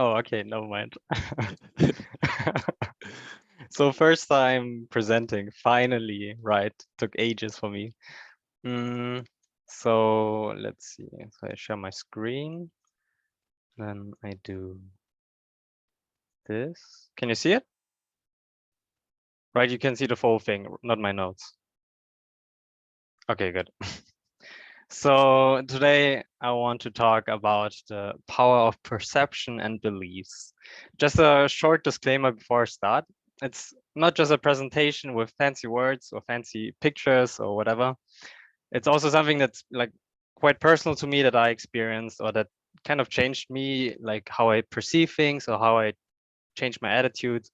Oh, okay, never mind. So first time presenting, finally, right? Took ages for me. So let's see. So I share my screen. Then I do this. Can you see it? Right, you can see the full thing, not my notes. Okay, good. So today I want to talk about the power of perception and beliefs. Just a short disclaimer before I start. It's not just a presentation with fancy words or fancy pictures or whatever. It's also something that's like quite personal to me that I experienced or that kind of changed me, like how I perceive things or how I change my attitude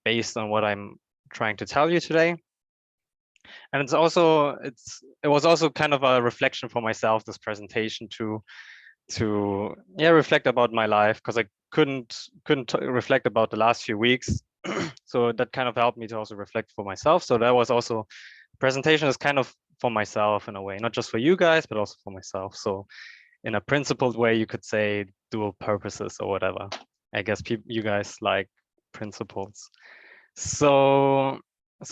based on what I'm trying to tell you today. And it was also kind of a reflection for myself, this presentation, to reflect about my life, because I couldn't reflect about the last few weeks. So that kind of helped me to also reflect for myself. So that was also, presentation is kind of for myself in a way, not just for you guys, but also for myself. So in a principled way, you could say dual purposes or whatever. I guess you guys like principles. So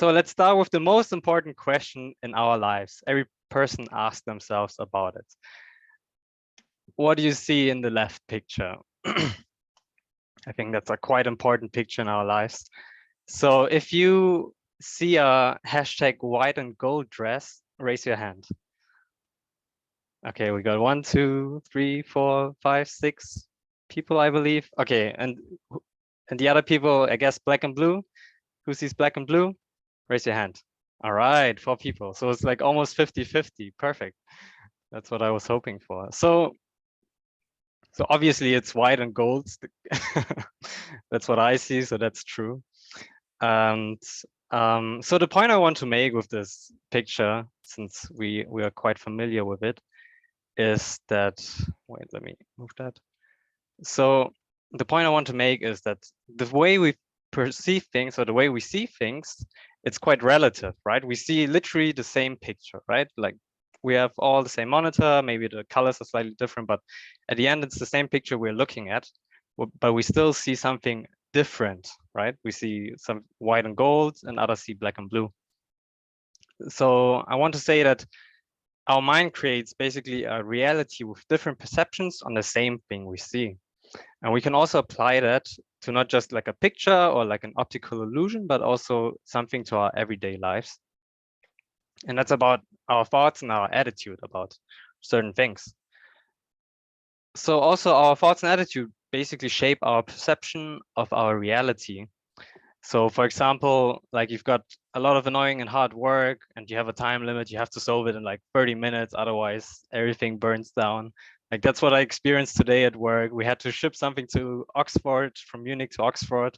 let's start with the most important question in our lives. Every person asks themselves about it. What do you see in the left picture? I think that's a quite important picture in our lives. So if you see a hashtag white and gold dress, raise your hand. Okay, we got 1, 2, 3, 4, 5, 6 people, I believe. Okay, and the other people, I guess black and blue. Who sees black and blue? Raise your hand. All right, 4 people. So it's like almost 50-50. Perfect. That's what I was hoping for. So obviously it's white and gold. That's what I see. So that's true. And so the point I want to make with this picture, since we are quite familiar with it, is that, wait, let me move that. So the point I want to make is that the way we perceive things or the way we see things, it's quite relative, right? We see literally the same picture, right? Like we have all the same monitor, maybe the colors are slightly different, but at the end, it's the same picture we're looking at, but we still see something different, right? We see some white and gold and others see black and blue. So I want to say that our mind creates basically a reality with different perceptions on the same thing we see. And we can also apply that to not just like a picture or like an optical illusion, but also something to our everyday lives. And that's about our thoughts and our attitude about certain things. So also our thoughts and attitude basically shape our perception of our reality. So for example, like you've got a lot of annoying and hard work and you have a time limit, you have to solve it in like 30 minutes, otherwise everything burns down. Like that's what I experienced today at work. We had to ship something to Oxford, from Munich to Oxford.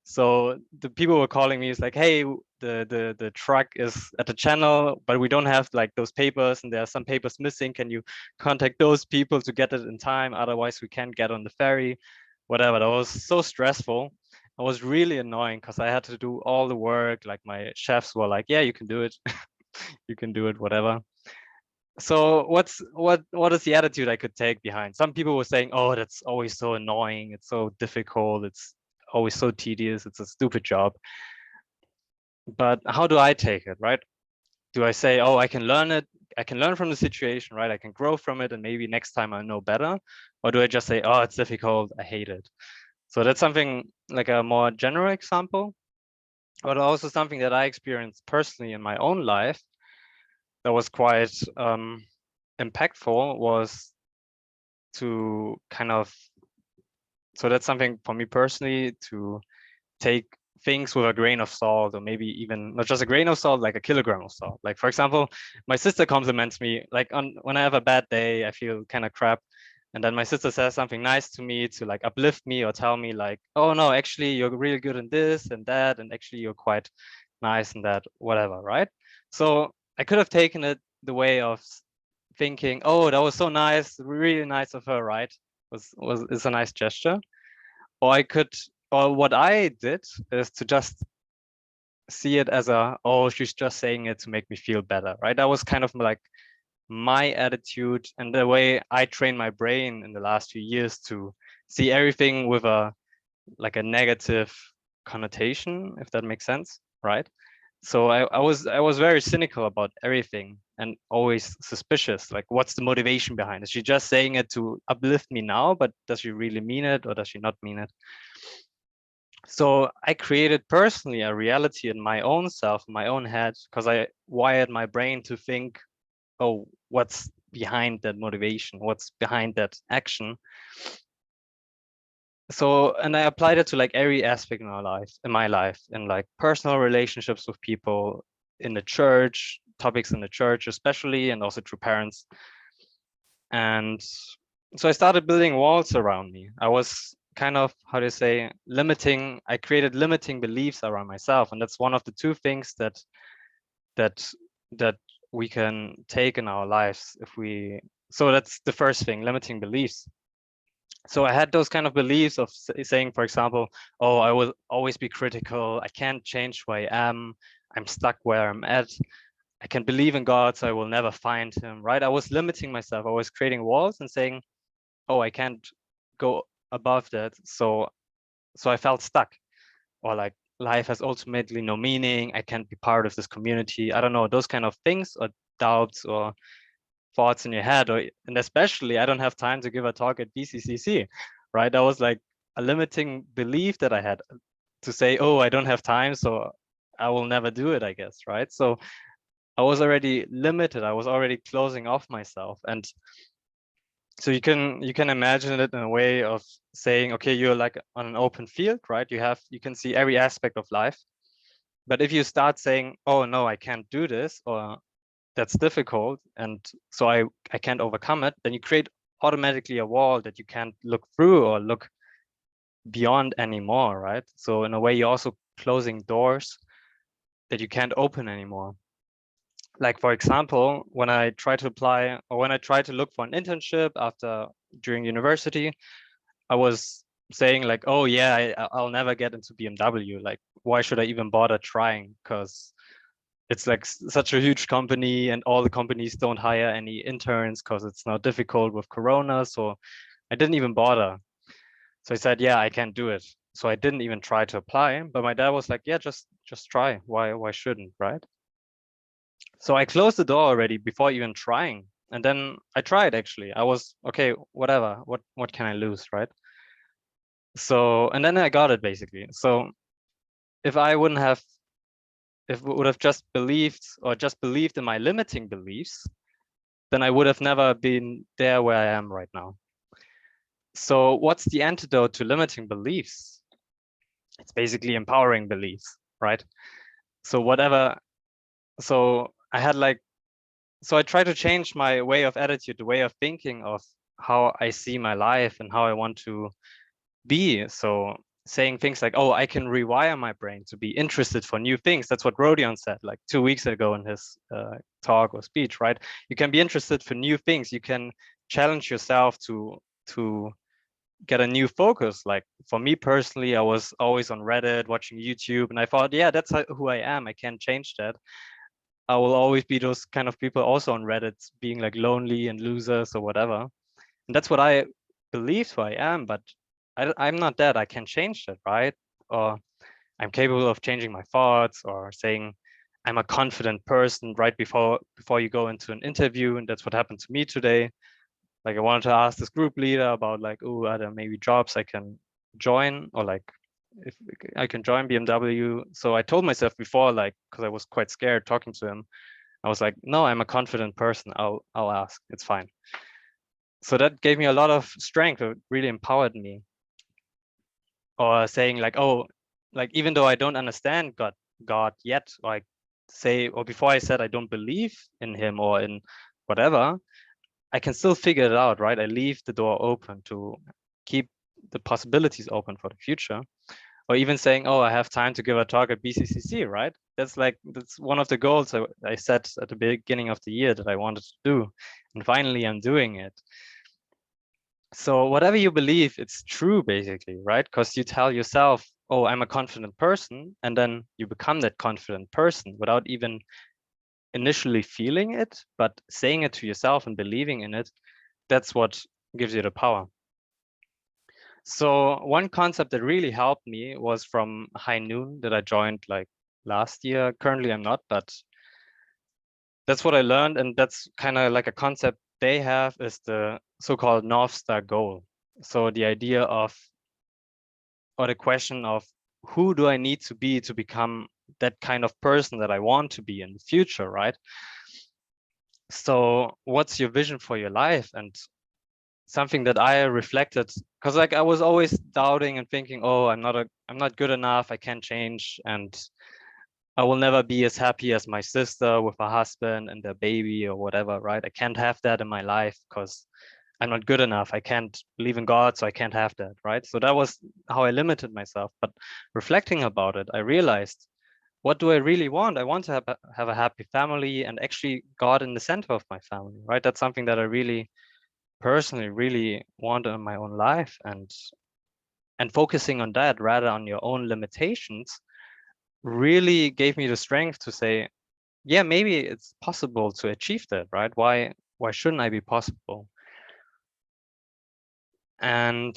So the people were calling me, it's like, hey, the truck is at the channel, but we don't have like those papers and there are some papers missing. Can you contact those people to get it in time? Otherwise we can't get on the ferry, whatever. That was so stressful. It was really annoying because I had to do all the work. Like my chefs were like, yeah, you can do it. You can do it, whatever. So what is the attitude I could take behind? Some people were saying, oh, that's always so annoying. It's so difficult. It's always so tedious. It's a stupid job. But how do I take it, right? Do I say, oh, I can learn it. I can learn from the situation, right? I can grow from it and maybe next time I know better. Or do I just say, oh, it's difficult. I hate it. So that's something like a more general example, but also something that I experienced personally in my own life that was quite impactful was to kind of, so that's something for me personally, to take things with a grain of salt, or maybe even not just a grain of salt, like a kilogram of salt. Like for example, my sister compliments me, like when I have a bad day, I feel kind of crap. And then my sister says something nice to me to like uplift me or tell me like, oh no, actually you're really good in this and that, and actually you're quite nice in that, whatever, right? So I could have taken it the way of thinking, oh, that was so nice, really nice of her, right? Is a nice gesture. Or I could, or what I did is to just see it as a, oh, she's just saying it to make me feel better, right? That was kind of like my attitude and the way I trained my brain in the last few years to see everything with a negative connotation, if that makes sense, right? So I was very cynical about everything and always suspicious. Like, what's the motivation behind? Is she just saying it to uplift me now, but does she really mean it, or does she not mean it? So I created personally a reality in my own self, in my own head, because I wired my brain to think, oh, what's behind that motivation? What's behind that action? So, and I applied it to like every aspect in my life, in like personal relationships with people, in the church, topics in the church especially, and also through parents. And so I started building walls around me. I was kind of, how do you say, I created limiting beliefs around myself. And that's one of the two things that we can take in our lives so that's the first thing, limiting beliefs. So I had those kind of beliefs of saying, for example, oh, I will always be critical. I can't change who I am. I'm stuck where I'm at. I can believe in God, so I will never find him, right? I was limiting myself. I was creating walls and saying, oh, I can't go above that. So I felt stuck, or like life has ultimately no meaning. I can't be part of this community. I don't know, those kind of things, or doubts or thoughts in your head, and especially I don't have time to give a talk at BCCC, right? That was like a limiting belief that I had, to say, oh, I don't have time, so I will never do it, I guess, right? So I was already limited. I was already closing off myself. And so you can imagine it in a way of saying, okay, you're like on an open field, right? You can see every aspect of life. But if you start saying, oh no, I can't do this, or that's difficult, and so I can't overcome it, then you create automatically a wall that you can't look through or look beyond anymore, right? So in a way, you're also closing doors that you can't open anymore. Like, for example, when I try to apply, or when I try to look for an internship during university, I was saying like, oh yeah, I'll never get into BMW. Like, why should I even bother trying? Because it's like such a huge company, and all the companies don't hire any interns because it's now difficult with Corona. So I didn't even bother. So I said, yeah, I can't do it. So I didn't even try to apply. But my dad was like, yeah, just try. Why shouldn't, right? So I closed the door already before even trying. And then I tried, actually. I was, okay, whatever. What can I lose, right? So, and then I got it, basically. So if I would have just believed in my limiting beliefs, then I would have never been there where I am right now. So what's the antidote to limiting beliefs? It's basically empowering beliefs, right? So I try to change my way of attitude, the way of thinking of how I see my life and how I want to be. So saying things like, oh, I can rewire my brain to be interested for new things. That's what Rodion said like 2 weeks ago in his talk or speech, right? You can be interested for new things. You can challenge yourself to get a new focus. Like, for me personally, I was always on Reddit watching YouTube, and I thought, yeah, that's who I am. I can't change that. I will always be those kind of people also on Reddit, being like lonely and losers or whatever. And that's what I believe who I am, but I'm not that. I can change that, right? Or I'm capable of changing my thoughts, or saying I'm a confident person right before you go into an interview. And that's what happened to me today. Like, I wanted to ask this group leader about like, oh, are there maybe jobs I can join, or like if I can join BMW. So I told myself before, like, because I was quite scared talking to him, I was like, no, I'm a confident person. I'll ask. It's fine. So that gave me a lot of strength. It really empowered me. Or saying like, oh, like, even though I don't understand God yet, or before I said I don't believe in him or in whatever, I can still figure it out, right? I leave the door open to keep the possibilities open for the future. Or even saying, oh, I have time to give a talk at BCCC, right? That's one of the goals I set at the beginning of the year that I wanted to do. And finally, I'm doing it. So whatever you believe, it's true, basically, right? Because you tell yourself, oh, I'm a confident person, and then you become that confident person without even initially feeling it, but saying it to yourself and believing in it. That's what gives you the power. So one concept that really helped me was from High Noon that I joined like last year. Currently I'm not, but that's what I learned. And that's kind of like a concept they have, is the so-called North Star goal. So the idea of, or the question of, who do I need to be to become that kind of person that I want to be in the future, right? So what's your vision for your life? And something that I reflected, because like I was always doubting and thinking, oh, I'm not good enough, I can't change, and I will never be as happy as my sister with her husband and their baby or whatever, right? I can't have that in my life because I'm not good enough. I can't believe in God, so I can't have that, right? So that was how I limited myself. But reflecting about it, I realized, what do I really want? I want to have a happy family, and actually God in the center of my family, right? That's something that I really personally really want in my own life, and focusing on that rather on your own limitations really gave me the strength to say, yeah, maybe it's possible to achieve that, right? Why shouldn't I be possible? And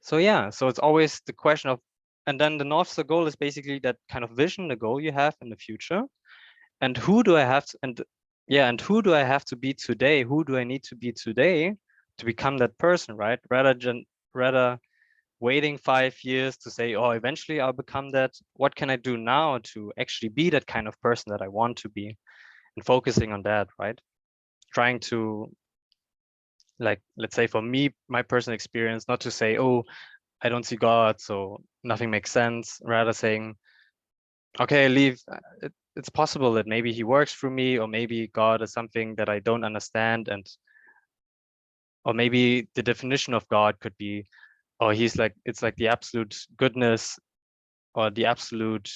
so yeah, so it's always the question of, and then the North Star goal is basically that kind of vision, the goal you have in the future, and who do I have to, and yeah, and who do I have to be today? Who do I need to be today to become that person, right? Rather waiting 5 years to say, oh, eventually I'll become that. What can I do now to actually be that kind of person that I want to be, and focusing on that, right? Trying to, like, let's say for me, my personal experience, not to say, oh, I don't see God, so nothing makes sense. Rather saying, okay, it's possible that maybe he works through me, or maybe God is something that I don't understand. And, or maybe the definition of God could be, oh, he's like, it's like the absolute goodness, or the absolute,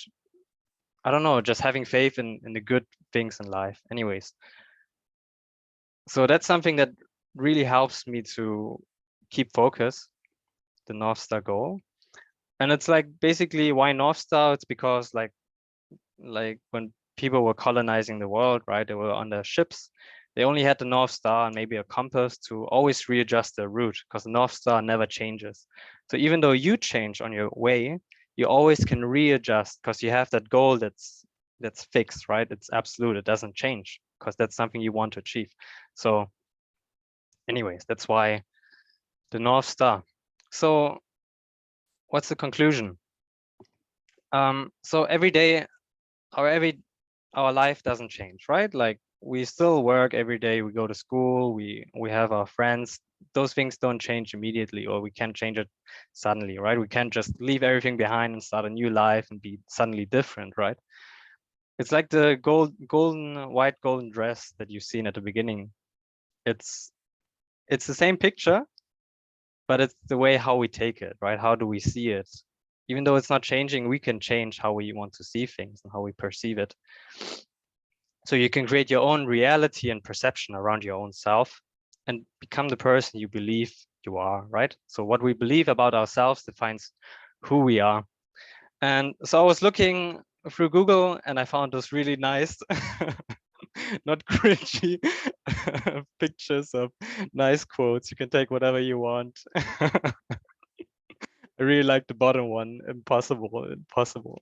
I don't know, just having faith in the good things in life. Anyways, so that's something that really helps me to keep focus, the North Star goal. And it's like, basically, why North Star? It's because like when people were colonizing the world, right? They were on their ships. They only had the North Star and maybe a compass to always readjust their route, because the North Star never changes. So even though you change on your way, you always can readjust, because you have that goal that's fixed, right? It's absolute. It doesn't change, because that's something you want to achieve. So anyways, that's why the North Star. So what's the conclusion? So every day, our life doesn't change, right? Like, we still work every day, we go to school, we have our friends. Those things don't change immediately, or we can't change it suddenly, right? We can't just leave everything behind and start a new life and be suddenly different, right? It's like the white golden dress that you've seen at the beginning. It's the same picture, but it's the way how we take it, right? How do we see it? Even though it's not changing, we can change how we want to see things and how we perceive it. So you can create your own reality and perception around your own self, and become the person you believe you are, right? So what we believe about ourselves defines who we are. And so I was looking through Google, and I found those really nice, not cringy pictures of nice quotes. You can take whatever you want. I really like the bottom one, impossible, impossible.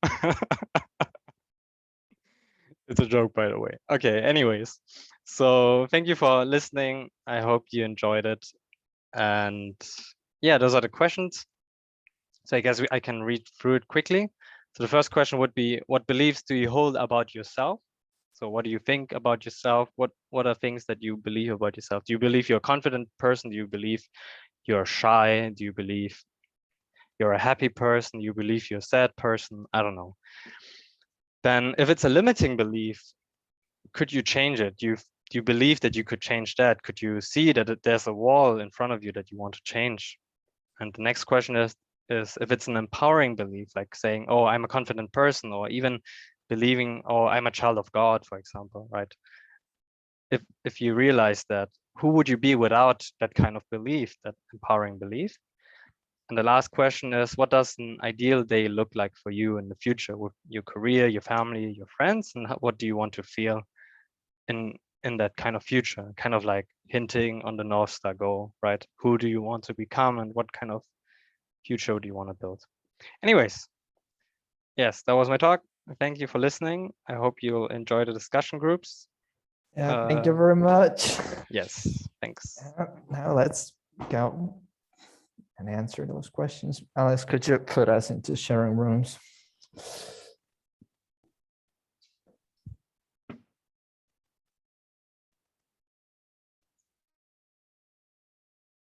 It's a joke, by the way. Okay, anyways. So thank you for listening. I hope you enjoyed it. And yeah, those are the questions. So I guess I can read through it quickly. So the first question would be, what beliefs do you hold about yourself? So what do you think about yourself? What are things that you believe about yourself? Do you believe you're a confident person? Do you believe you're shy? Do you believe you're a happy person? Do you believe you're a sad person? I don't know. Then if it's a limiting belief, could you change it? Do you believe that you could change that? Could you see that there's a wall in front of you that you want to change? And the next question is if it's an empowering belief, like saying, oh, I'm a confident person, or even believing, oh, I'm a child of God, for example, right? If you realize that, who would you be without that kind of belief, that empowering belief? And the last question is, what does an ideal day look like for you in the future with your career, your family, your friends, and what do you want to feel in in that kind of future, kind of like hinting on the North Star goal, right? Who do you want to become and what kind of future do you want to build? Anyways, yes, that was my talk. Thank you for listening. I hope you'll enjoy the discussion groups. Yeah, thank you very much. Yes, thanks. Now let's go and answer those questions. Alice, could you put us into sharing rooms?